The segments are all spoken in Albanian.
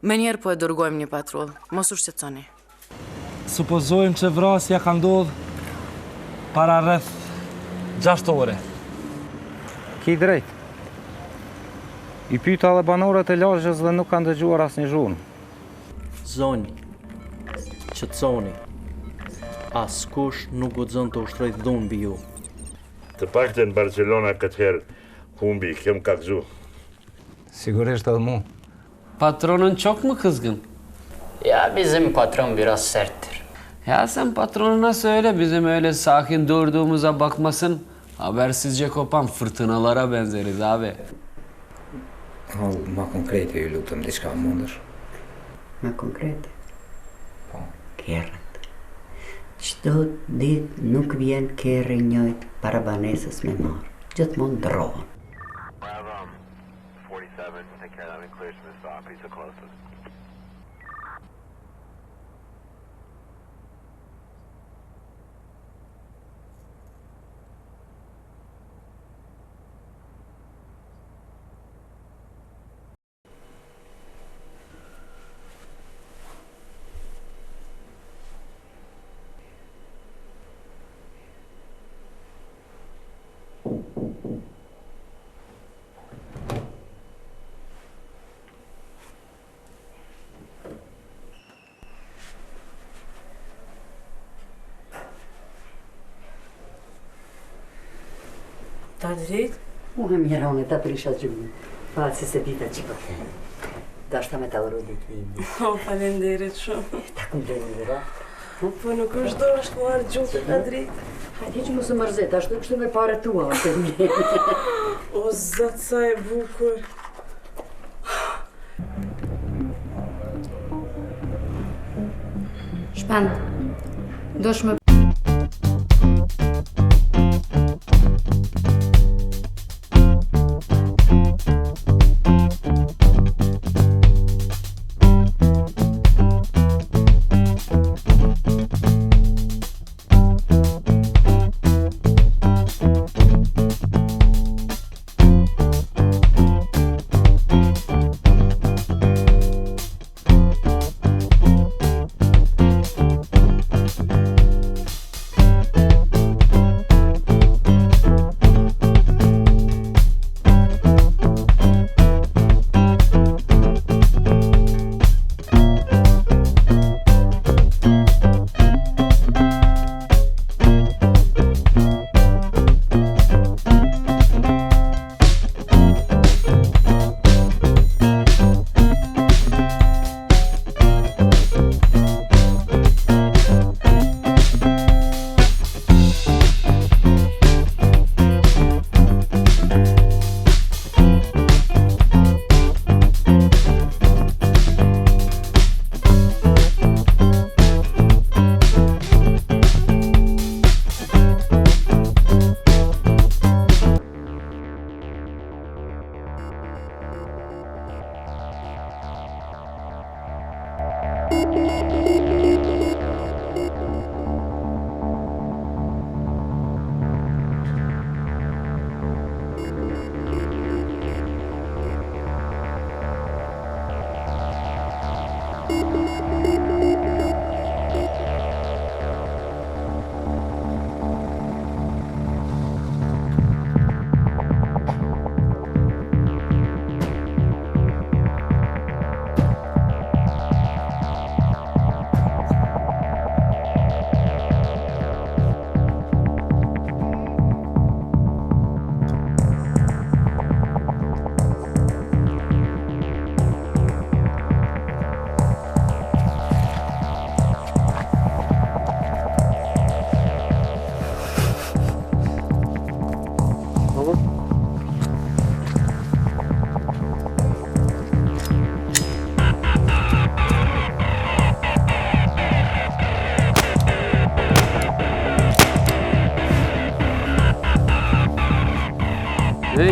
Me njerë po e dërgojmë një patrull, mos u shqetësoni. Supozojmë që vrasja ka ndodhë para rreth 6 ore. Ki drejt. I pyeta edhe banorët e lagjes dhe nuk kanë dëgjuar asnjë zhurmë. Zonjë, qëtësoni, askush nuk guxon të ushtrojë dhunë mbi ju. Të paktën Barcelona këtë herë humbi, kem ka gëzu. Sigurisht edhe mu. Patronun çok mu kızgın? Ya bizim patron biraz serttir. Ya sen patronuna söyle bizim öyle sakin durduğumuza bakmasın. Habersizce kopan fırtınalara benzeriz abi. Hall ma konkrete ju lutem, diçka mundësh. Ma konkrete? Po. Kerrët. Çdo ditë nuk vjen kerri njëjt para banesës me marr. Gjithmonë ndrohen. Ta drejt? Mu hem Jerone, ta prisha gjumë. Falsi se dita që përkene. Dashta me ta uru ditë lindi. O, falenderit shumë. Ta kumplendira. Po nuk është do është marrë gjumë ta drejt. Hajde që mu së mërzet, ashtu kështu me pare tua, ose një. O, zatë sa e bukur. Shpend, dosh më Hey.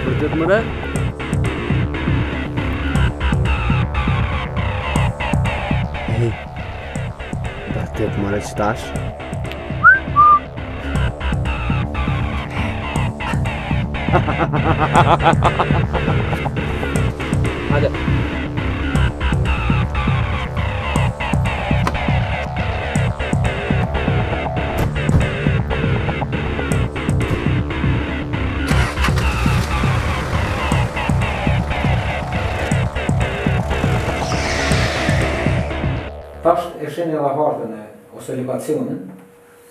Vërtet më re? Vërtet më re që tash? Hajde. Tash e sheni edhe hartën ose lokacionin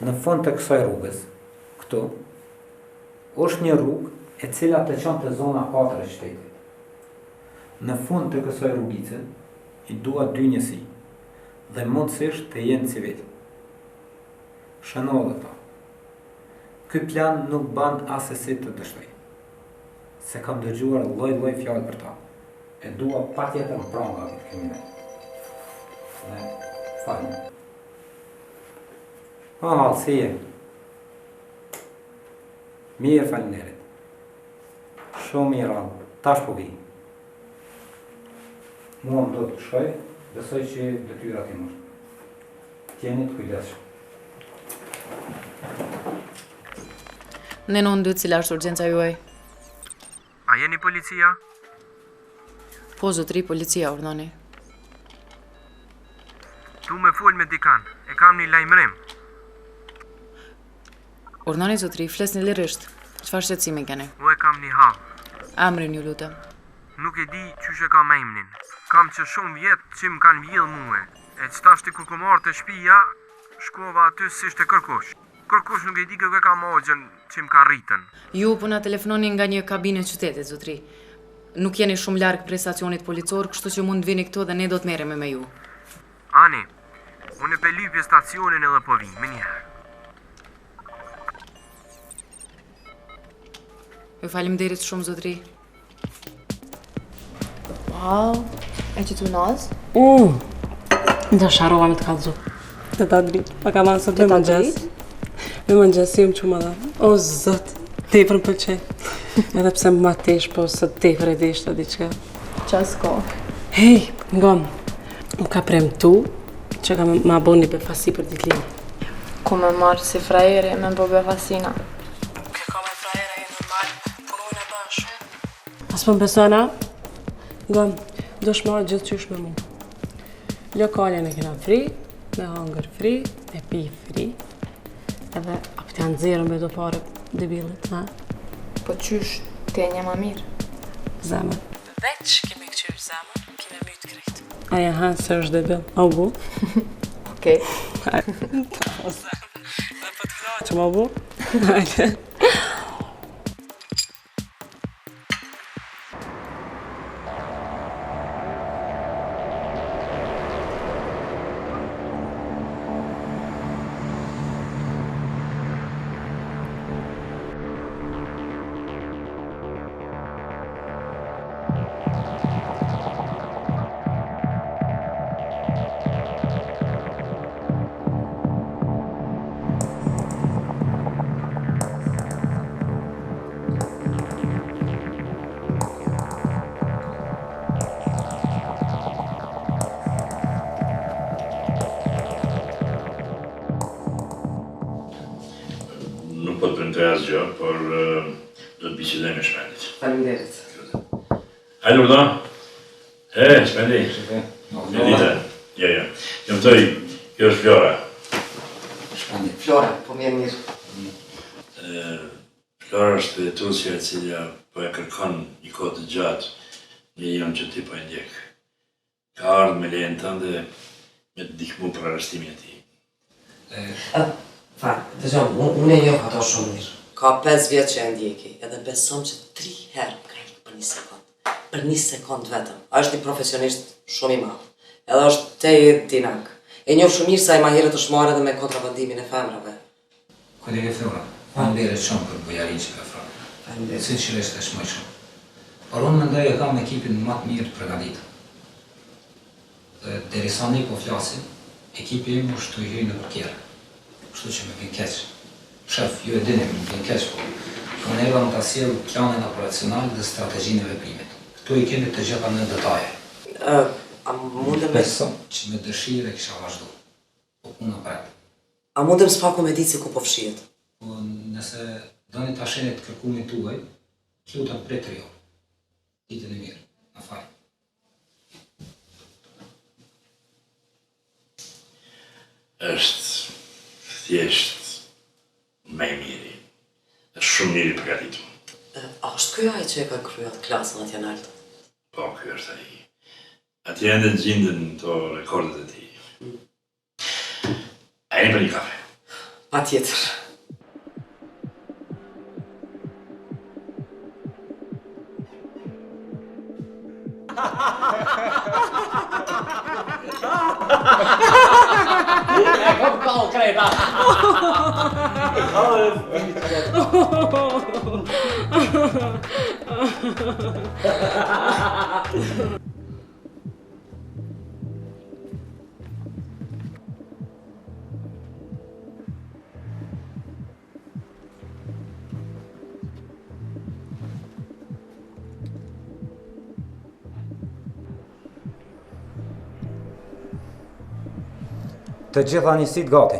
në fund të kësaj rrugës. Këtu është një rrugë e cila të çon te zona 4 e qytetit. Në fund të kësaj rrugice i dua dy njësi dhe mundësisht të jenë civil. Shënoj ta. Ky plan nuk band asesi të dështoj. Se kam dëgjuar lloj fjalë për ta. E dua patjetër pranga këtë kriminal. Falë. Halë, si je? Mirë faleminderit. Shumë mirë radhë, tash po vi. Mua më do të shkoj, besoj që detyrat i mërë. Tjeni të kujdesshëm. Ne non dy cila është urgjenca juaj? A jeni policia? Po, zotëri, policia urdhoni. Tu me fol me dikan, e kam një lajmërim. Urdhoni, zotëri, flesni lirisht. Çfarë shqetësimi keni? U e kam një hap. Amrin ju lutem. Nuk e di qysh e kam emnin. Kam që shumë vjetë që më kanë vjellë muë. E qëta shti kur kom arë të shpia, shkova aty si shte kërkush. Kërkush nuk e di kë kam agjen që më ka rritën. Ju po na telefononi nga një kabinë qytetit, zotëri. Nuk jeni shumë larg prej stacionit policor, kështu që mund të vini këtu dhe ne do të merremi me ju. Ani, unë e pe lypje stacionin edhe po vi, me njëherë. Ju faleminderit shumë, zotëri. Wow, e që tu nazë? Da sharova me të kallëzu. Të ta dritë, pa ka manë sot me mëngjes. Me mëngjes si më që më dha. O, zot, tepër më pëlqej. Edhe pse më tesh, po sot tepër e desh të diqka. Qas ko? Hej, ngon, më ka premtu që ka ma bo një befasi për ditlini. Ku me marë si frajeri me bo befasina? Ke ka me frajeri e normal, punojnë e bashkë. As më besona? Ngon, do shmarë gjithë qysh me mu. Lokalin e kena fri, me hangër fri, me pi fri, edhe apë të janë zirën me do pare debilit, ha? Po qysh, ti e një ma mirë? Zemër. Veç kemi këqyrë zemër, kemi mytë krejtë. Aja hanë se është debil, au bu? Okej. Ta o zemër, dhe po të knaqëm, au bu? Hajde. Nuk po të premtoj asgjë, por do të bisedoj me Shpendit. Faleminderit. Hajde urdo. Shpendi. Mirë. Ja. Jam toj, kjo është Flora. Shpendi. Flora, po mirë mirë. Flora është jetuesja e cila po e kërkon një kohë të gjatë një jam që ti po e ndjek. Ka ardhur me lejen tënde me të ndihmu për arrestimin e tij. Dëgjom, unë e njoh ato shumë mirë. Ka 5 vjetë që e ndjeki, edhe besom që 3 herë krejt për 1 sekund. Për 1 sekund vetëm. A është një profesionist shumë i madh. Edhe është te dinak. E njoh shumë mirë sa i mahirët është marrë edhe me kontrabandimin e femrave. Kolege Flora, faleminderit shumë për bujarin që ka frarë. Faleminderit. Sinqerisht është më shumë. Por unë mendoj e kam ekipin më të mirë të përgatitur. Derisa ne po flasim, ekipi im është të hyjë në përkjerë. Kështu që me vjen keq. Shef, ju e dini, me vjen keq, po unë më ta sjell planin operacional dhe strategjinë e veprimit. Këtu i keni të gjitha në detaje. A mundem... Besom që me dëshirë e kisha vazhdu. Po puna pret. A mundem s'paku me ditë se ku po fshihet? Po nëse doni ta sheni të kërkumin tuaj, lutem prej 3 orë. Ditën e mirë, na fal. është thjesht me i miri. Është shumë miri përgatitur. A është kjo ai që e ka kryer klasën atje në Altë? Po, ky është ai. Atje ende gjenden to rekordet e tij. A jeni për një kafe? Patjetër. Concreta! Të gjitha njësit gati.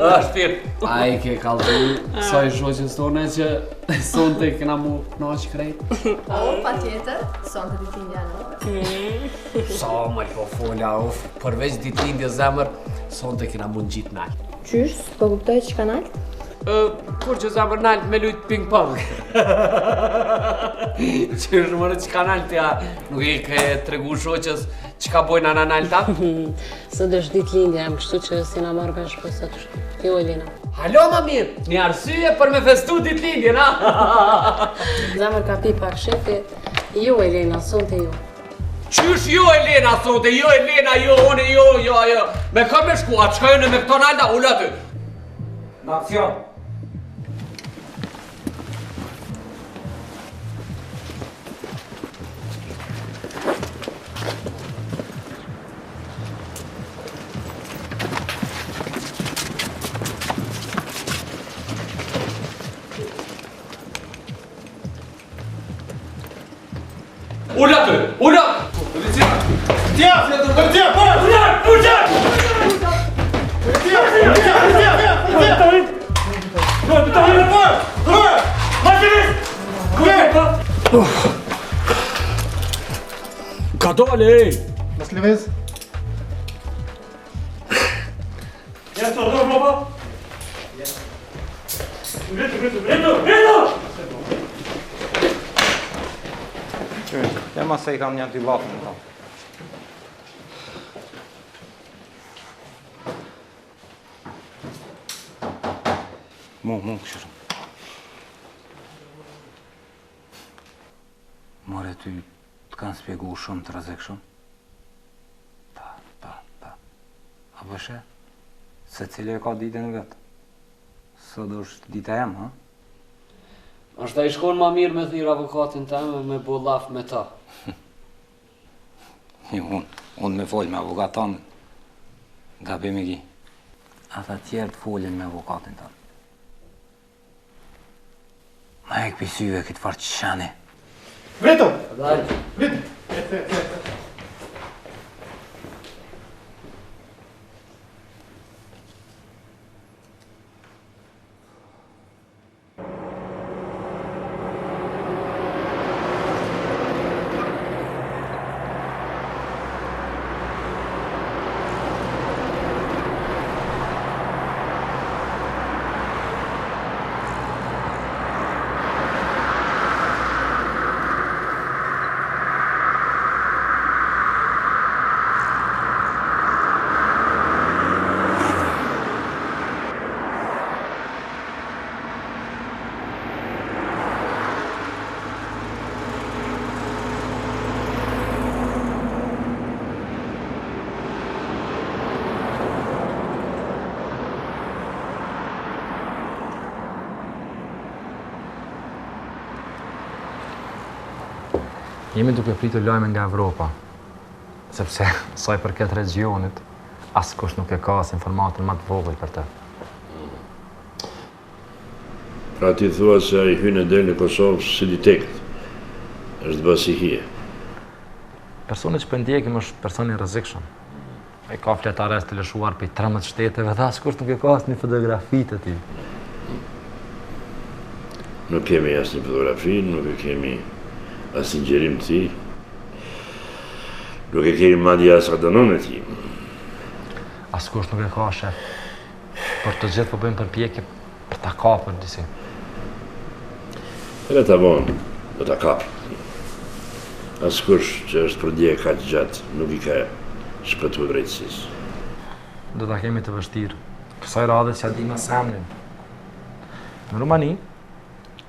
Gati. Ai ke kaltu, sa i shoqës tone që sonte kena mu knaq krejt. O, pa tjetër, sonte ditëlindja në. Sa më po fola, përveç ditëlindje zemër, sonte kena mu në gjitë nalt. Qysh, s'po kuptoj që ka nalt? Kur që zemër nalt me lujt ping-pong. Qysh mërë që ka nalt ja, nuk i ke tregu shoqës që ka bojnë anë nalta? Së dësh ditëlindja jam, kështu që si na marrë vesh për sot. Jo, Elina. Halo, ma mirë, një arsye për me festu ditëlindjen, a? Zemër ka pi pak shefi. Jo, Elina, sonte jo. Qysh jo, Elena, sonte, jo, Elena, jo, one, jo. Me ka me shku, a qëjnë me këto nalta, ullë aty. Në aksion. Ullë aty, ullë! Ka dole, ej! Mos lëviz. Ja ma se I kam një dy vatën ta. Mu, këshirë. More, ty të kanë spjegu shumë të razek shumë? Ta. A bëshe? Se cilë e ka ditën vetë? Sot është dita jam, ha? Ashtë ta I shkon ma mirë me thirë avokatin teme me bo laf me ta. Unë me folj me avokatin, gabim I ki. Ata tjerë të foljen me avokatin tënë. Ma e këpisyve këtë farë që shani. Vrito! Dajë. Vrito! Jemi duke pritur lajme nga Evropa, sepse sa I përket regionit, askush nuk e ka as informatin më të vogël për të. Pra ti thua se ai hyn e del në Kosovë si detekt. Është bërë si hije. Personi që për ndjekim është personi rrezikshëm. Ai ka fletare të lëshuar për 13 shteteve dhe askush nuk e ka asnjë fotografi të tij. Nuk kemi asnjë fotografi, nuk e kemi asnjë gjerim të tij. Nuk e kemi madje as adonën e tij. Askush nuk e ka, shef. Për të gjithë po bëjmë përpjekje për ta kapur disi. Edhe ta vonë, do ta kap. Askush që është për dje kaq gjatë nuk i ka shpëtuar drejtësisë. Do ta kemi të vështirë. Kësaj radhe që di më samnin. Në Rumani,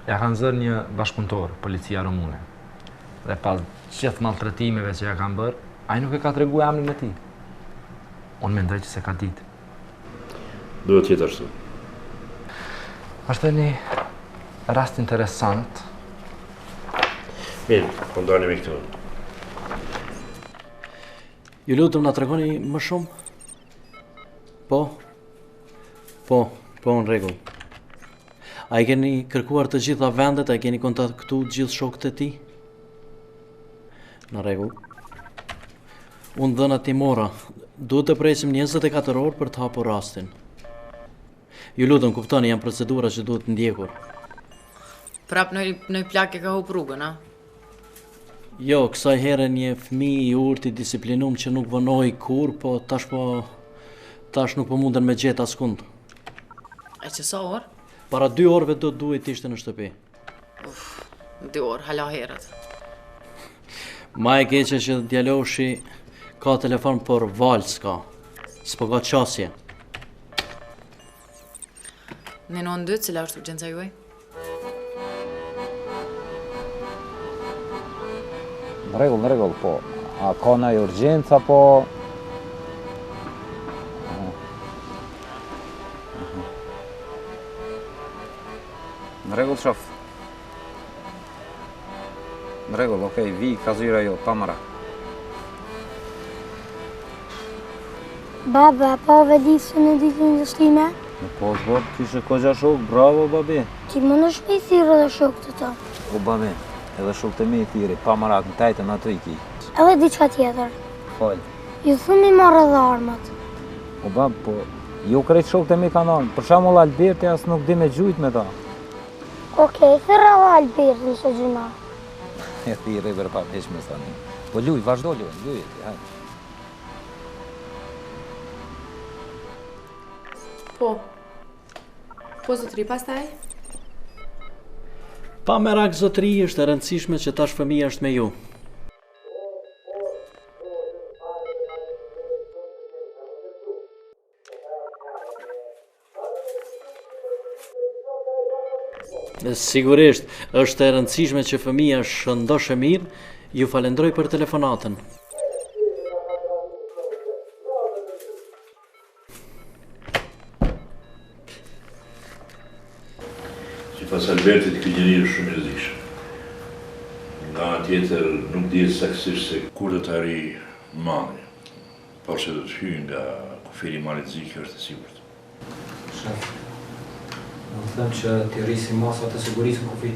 ja kanë zërë një bashkëpunëtor, policia rumune. Dhe pas gjithë maltretimeve që ja kanë bërë, ai nuk e ka treguar emrin e tij. Unë mendoj që se ka ditë. Duhet jetë ashtu. Është një rast interesant. Mirë, po ndalemi këtu. Ju lutem na tregoni më shumë? Po, në rregull. A i keni kërkuar të gjitha vendet, a i keni kontaktu gjithë shokët e ti? Në rregull. Unë dhëna ti mora, duhet të presim 24 orë për të hapur rastin. Ju lutem, kuptoni, janë procedura që duhet ndjekur. Prap në plak e ka hup rrugën, a? Jo, kësaj herë një fëmijë i urtë i disiplinum që nuk vënoi kur, po tash nuk po munden me gjetë askund. E që sa orë? Para 2 orëve do duhet ishte në shtëpi. 2 orë, hala herët. Ma e keqe që djaloshi ka telefon por val s'ka. S'po ka qasje. Në 92, cila është urgjenca juaj? Në rregull, po. A ka ndonjë urgjenca, po? Në rregull, shof. Në rregull, okej, vi, ka zyra jo, pa mëra. Baba, pa vedisë në ditën e shtime? Po, bab, kishe koqa shok, bravo, babi. Ti më në shme i thirë dhe shok të ta. O, babi, edhe shok të mi i thiri, pa mërat në tajtën atë i ki. Edhe diçka tjetër. Fal. Ju thëmi marrë dhe armat. O, bab, po, ju krejt shok të mi kanë anë, për shamull Alberti as nuk di me gjujt me ta. Okej, thërra dhe Alberti se gjuna. E thiri për pa pesh me stani. Po, luj, vazhdo luj, hajde. Po zotri, pastaj? Pa merak zotri, është e rëndësishme që tash fëmija është me ju. Sigurisht, është e rëndësishme që fëmija shëndoshë mirë, ju falenderoj për telefonatën. Pas Albertit, ky njeri është shumë i rrezikshëm. Nga ana tjetër, nuk dihet saktësisht se kur do të arrijë malli. Por se do të hyjë nga kufiri i malit Ziki është e sigurt. Shef, do të them që ti rrisi masat e sigurisë në kufi.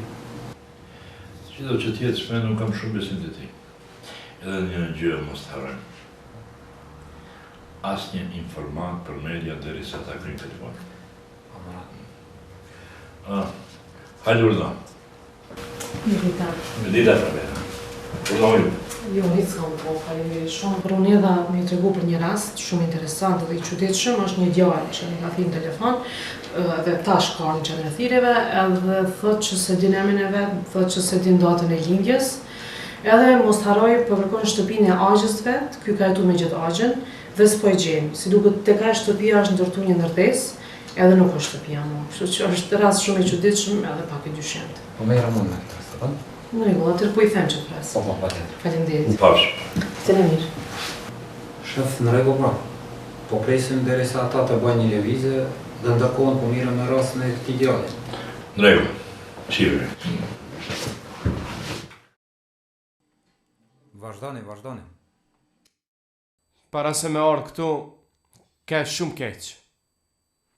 Çdo që tjetë shme, nuk kam shumë besim të ti. Edhe një gjë mos të harrojmë. Asnjë informat për media derisa ta kryjmë telefon. Hajde urdo. Me dita Fabera. Urdo ju. Jo, hiç s'kam po, faleminderit shumë. Por unë edhe më tregu për një rast shumë interesant dhe i çuditshëm, është një djalë që më ka thënë në telefon, dhe tash ka në qendrën e thirrjeve, edhe thotë që se din emrin e vet, thotë që se din datën e lindjes. Edhe mos harroj po kërkon shtëpinë e Agjës vet, ky ka jetuar me gjithë Agjën dhe s'po e gjejmë. Si duket tek ai shtëpia është ndërtuar një ndërtesë, edhe nuk është shtëpia më. Kështu që është rast shumë i çuditshëm edhe pak i dyshimtë. Po merra mund me këtë, po? Në rregull, atëherë po i them që flas. Po, patjetër. Faleminderit. U pash. Të mirë. Shef, në rregull pra. Po presim derisa ata të bëjnë një lëvizje dhe ndërkohën po mirë me rastin e këtij djali. Në rregull. Shihemi. Vazhdoni. Para se me ardhë këtu, ke shumë keq.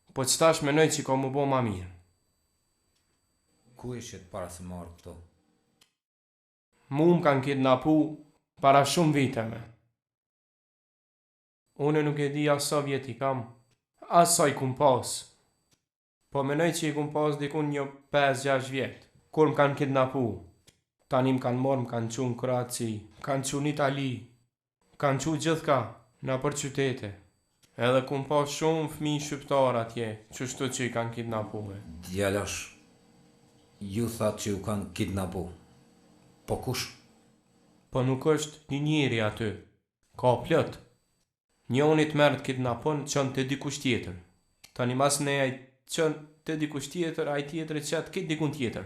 Po që tash menoj që ka mu bo ma mirë. Ku ishit para se marrë këto? Mu më kanë kidnapu para shumë viteve. Une nuk e di as sa vjet i kam, as sa i kum pas. Po menoj që i kum pas dikun një 5-6 vjet, kur më kanë kidnapu. Tani më kanë morë, më kanë qunë Kroaci, më kanë qunë Itali, më kanë qunë gjithka, në për qytete. Edhe kum pas shumë fëmijë shqiptar atje, qështu që i kanë kidnapu. Djalash, ju thatë që ju kanë kidnapu. Po kush? Po nuk është një njeri aty, ka plët. Njoni të merë të kidnapon qënë të dikush tjetër. Tani mas ne ajtë qënë të dikush tjetër, ajtë tjetër e qëtë këtë dikun tjetër.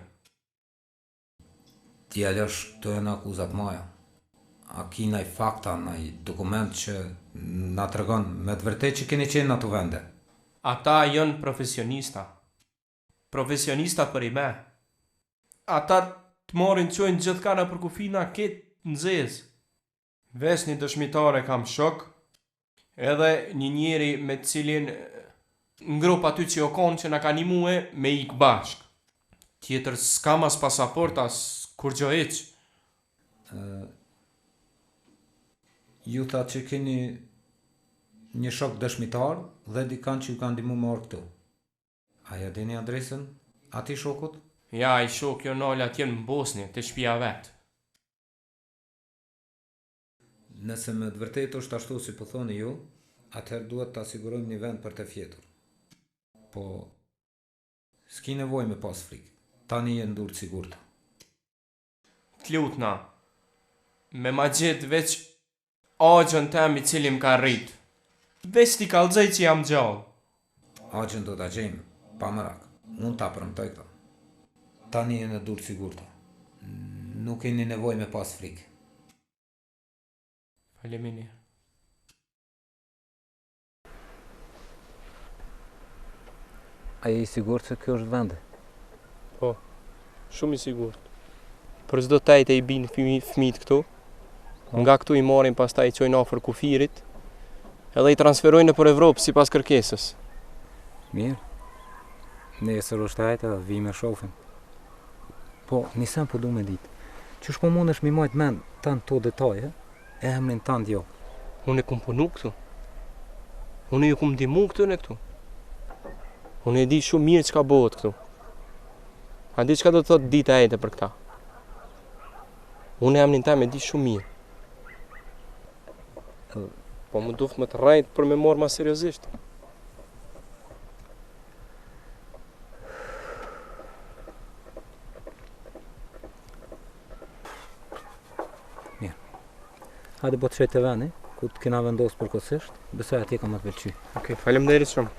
Djalash, këto e në akuzat maja. A ki naj fakta, naj dokument që na të regon me të vërtet që keni qenë në të vende? Ata jënë profesionista. Profesionista për i me. Ata të morin qojnë gjithka në përkufina këtë në zezë. Ves një dëshmitare kam shok, edhe një njeri me cilin në grup aty që jo konë që na ka një muhe me ik bashk. Tjetër s'kam as pasaport as kur gjo eq. Ju tha që keni një shok dëshmitar dhe dikan që ju kanë ndihmu me orë këtu. A ja dini adresën ati shokut? Ja, i shok jo nalë atje në Bosni, të shpia vetë. Nëse me të vërtet është ashtu si po thoni ju, atëherë duhet të asigurojmë një vend për të fjetur. Po, s'ki nevoj me pas frikë, tani je ndurë sigurta. T'lutna, me ma gjithë veç agjën tem i cili më ka rritë. Veç t'i kalëzaj që jam gjallë. Agjën do t'a gjejmë, pa mërak, unë t'a përmtoj këta. Tani je në durë sigurta. Nuk keni nevoj me pas frikë. Faleminderit. A je i sigurt se kjo është vendi? Po, shumë i sigurt. Për çdo tajt e i binë fëmijët këtu, nga këtu i marrin pastaj i çojnë afër kufirit, edhe i transferojnë nëpër Evropë sipas kërkesës. Mirë. Nesër është tajt edhe vi me shofin. Po, nisem po du me ditë. Qysh po mundesh mi majt mend tanë to detaje, e emrin tanë jo. Unë e kum punu këtu. Unë ju kum ndihmu këtu në këtu. Unë e di shumë mirë çka bëhet këtu. A di çka do të thotë dita e për këta? Unë emrin tim e di shumë mirë. Po më duft më të rrejt për me morë ma seriozisht. Hajde po të shejt të veni, ku të kena vendosë përkohësisht, besoj atje ka më të pëlqy. Okej, faleminderit shumë.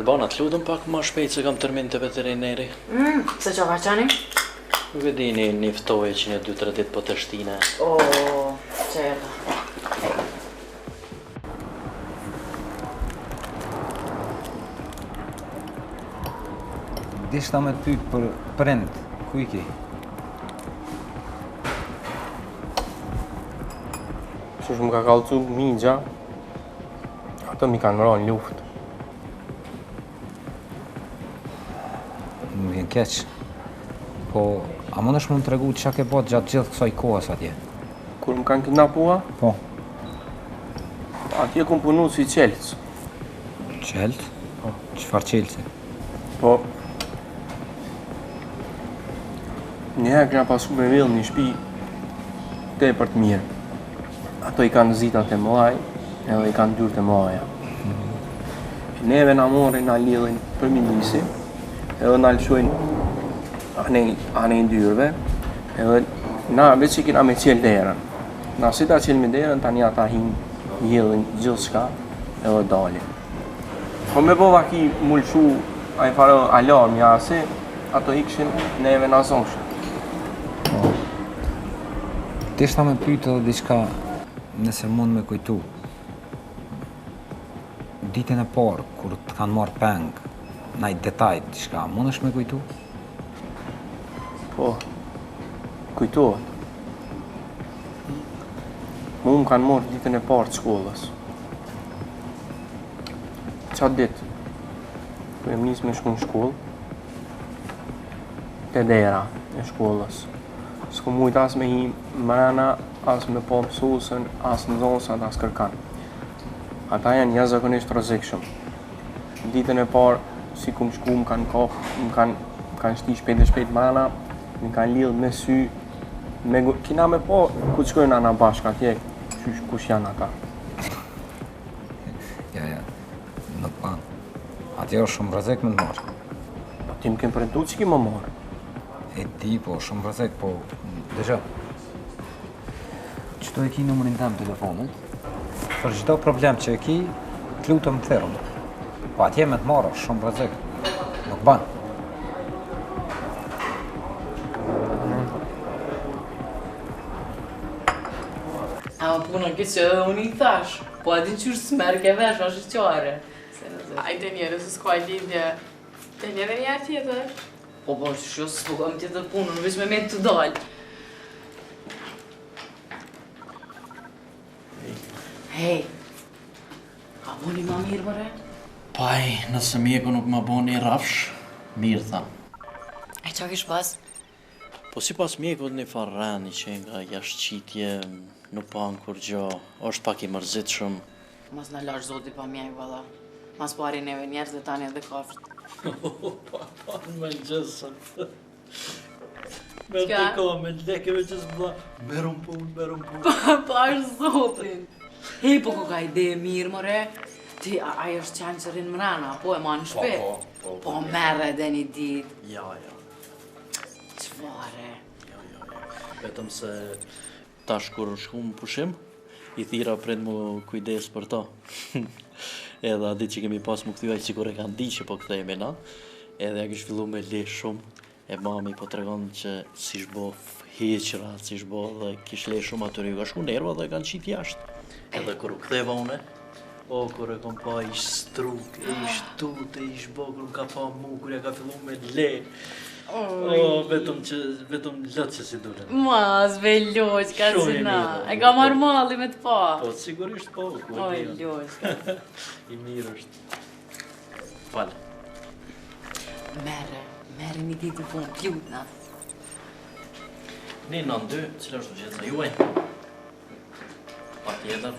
Albana, të ludëm pak ma shpejt se kam termin të veterineri. Se qa faqani? Nuk e di një niftoje që një 2-3 ditë po të shtine. Qerda. Dishta me të pyt për prind, ku i ki? Qështë më ka kallëcu migja, ato mi kanë rënë luftë. Më vjen keq. Po, a mundesh më të tregu çka ke bërë gjatë gjithë kësaj kohës atje? Kur më kanë kidnapua? Po. Atje kum punu si qelc. Qelc? Po. Çfarë qelci? Po. Njëherë kena pasu me villë një shtëpi tepër të mirë. Ato i kanë zitat e mëllaj, edhe i kanë dyrt e mëllaja. Neve na morrin, na lidhin për midisi, edhe na lëshojnë anë i dyrve, edhe na veç që kena me qelë derën. Na si ta qelë me derën, tani ata hinë jellin gjithë shka, edhe dalin. Po me bova ki mullëshu a i farë alarm, ja se ato ikshin neve na zoshën. Deshta me pyet edhe diçka nëse mund me kujtu. Ditën e parë, kur të kanë marrë peng, naj detaj diçka, mund është me kujtu? Po, kujtohet. Mu më kanë marrë ditën e parë të shkollës. Qatë ditë, ku jem nisë me shku në shkollë, te dera e shkollës. S'ku mujt as me hi mrena, as me po mësusën, as në zonësat, as kërkan. Ata janë jashtëzakonisht rrezikshëm. Ditën e parë, si ku më shku, më kanë shti shpejt mrena, më kanë lidhë me sy, kina me po ku të shkojnë ana bashkë atje, kush janë ata. Ja, nuk ban. Atje është shumë rrezik me të marrë. Ti më kemë premtu që ki më marrë. E di, po, shumë rrezik, po, dëgjo. Qëto e ki numërin tem telefonit? Për çdo problem që e ki, të lutem më thirrëm. Po atje me të marrë është shumë rrezik. Nuk ban. A më puna ke që edhe unë I thash, po adin qysh s'merë ke vesh, është qare. Ajde njerë, se s'ka lidhje. Te njerë njerë tjetër. Po, që s'po kam tjetër punën, veç me të dalë. Hej, ka boni ma mirë, mëre? Paj, nëse mjeku nuk ma boni rafsh, mirë tha. E qa kish pas? Po si pas mjekut një farë rani që nga jashtëqitje nuk pan kur gjo, është pak I mërzit shumë. Mas në lash zoti pa mjek, valla. Mas pari neve njerës dhe tani edhe kafrt. Pa në me gjësën. Me të ko, me lekeve që s'bla. Merëm punë. Pa është zotin. Hej, po ko ka ide mirë, mëre. Ti, ajo është qanë që rinë mrena, po e ma në shpet. Po merre edhe një dit. Ja. Qfare? Vetëm se tash kur shku më pushim, I thira prind mu kujdes për ta. Edhe a ditë që kemi pas mu këthyaj që kur e kanë di që po këthejme na, edhe ja kish fillu me le shumë, e mami po tregon që si shbo heqra, si shbo dhe kish le shumë atyri, ka shku nerva dhe kanë qit jashtë. Edhe kur u ktheva une, o kur e kom pa ish struk, ish tute, ish bo, kur ka pa mu, kur ja ka fillu me le. Vetëm lëtë që si dule. Mas, loq, ka zina. E ka marrë malli me të pa. Po, sigurisht po. Oj, loq. I mirë është. Falë. Merë një ditë punë, pjutna. Një nën dy, cilë është gjithë juaj. Pa tjetër.